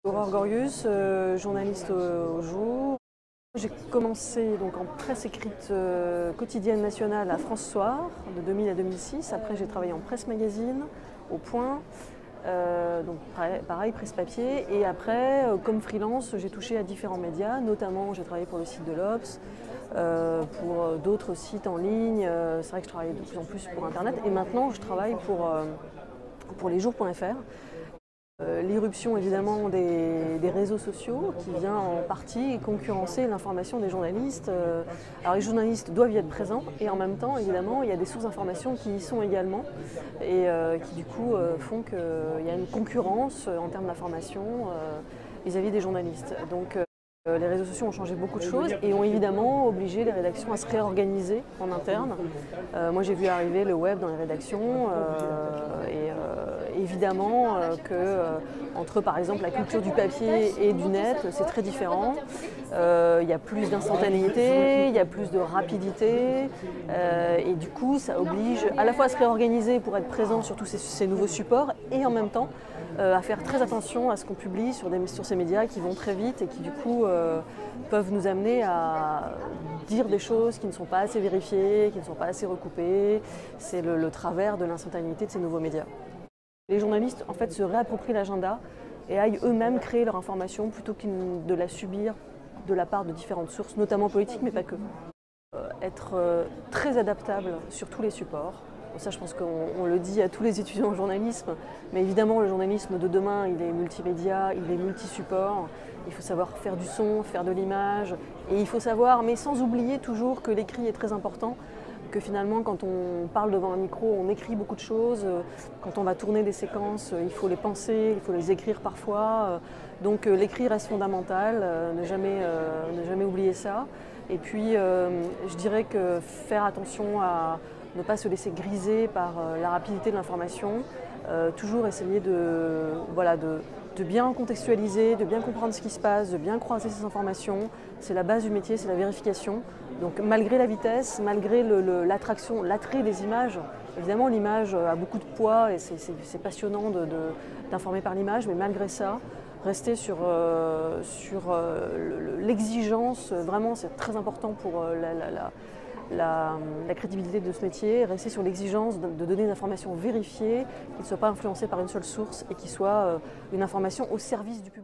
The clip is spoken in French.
Aurore Gorius, journaliste au jour. J'ai commencé donc en presse écrite quotidienne nationale à France Soir de 2000 à 2006. Après j'ai travaillé en presse magazine, au Point, donc pareil presse papier. Et après comme freelance j'ai touché à différents médias, notamment j'ai travaillé pour le site de l'Obs, pour d'autres sites en ligne. C'est vrai que je travaille de plus en plus pour Internet et maintenant je travaille pour lesjours.fr. L'irruption évidemment des réseaux sociaux qui vient en partie concurrencer l'information des journalistes. Alors les journalistes doivent y être présents et en même temps évidemment il y a des sources d'information qui y sont également et qui du coup font qu'il y a une concurrence en termes d'information vis-à-vis des journalistes. Donc les réseaux sociaux ont changé beaucoup de choses et ont évidemment obligé les rédactions à se réorganiser en interne. Moi j'ai vu arriver le web dans les rédactions et évidemment que entre par exemple la culture du papier et du net, c'est très différent. Il y a plus d'instantanéité, il y a plus de rapidité et du coup ça oblige à la fois à se réorganiser pour être présent sur tous ces nouveaux supports et en même temps à faire très attention à ce qu'on publie sur ces médias qui vont très vite et qui du coup peuvent nous amener à dire des choses qui ne sont pas assez vérifiées, qui ne sont pas assez recoupées. C'est le travers de l'instantanéité de ces nouveaux médias. Les journalistes en fait se réapproprient l'agenda et aillent eux-mêmes créer leur information plutôt que de la subir de la part de différentes sources, notamment politiques mais pas que. Être très adaptable sur tous les supports. Ça, je pense qu'on le dit à tous les étudiants en journalisme, mais évidemment, le journalisme de demain, il est multimédia, il est multi-support. Il faut savoir faire du son, faire de l'image, et il faut savoir, mais sans oublier toujours que l'écrit est très important, que finalement, quand on parle devant un micro, on écrit beaucoup de choses. Quand on va tourner des séquences, il faut les penser, il faut les écrire parfois. Donc l'écrit reste fondamental, ne jamais oublier ça. Et puis, je dirais que faire attention à ne pas se laisser griser par la rapidité de l'information, toujours essayer de bien contextualiser, de bien comprendre ce qui se passe, de bien croiser ces informations. C'est la base du métier, c'est la vérification. Donc malgré la vitesse, malgré l'attraction, l'attrait des images, évidemment l'image a beaucoup de poids et c'est passionnant d'informer par l'image, mais malgré ça, rester sur l'exigence, vraiment c'est très important pour la crédibilité de ce métier, rester sur l'exigence de donner une information vérifiée, qui ne soit pas influencée par une seule source et qui soit une information au service du public.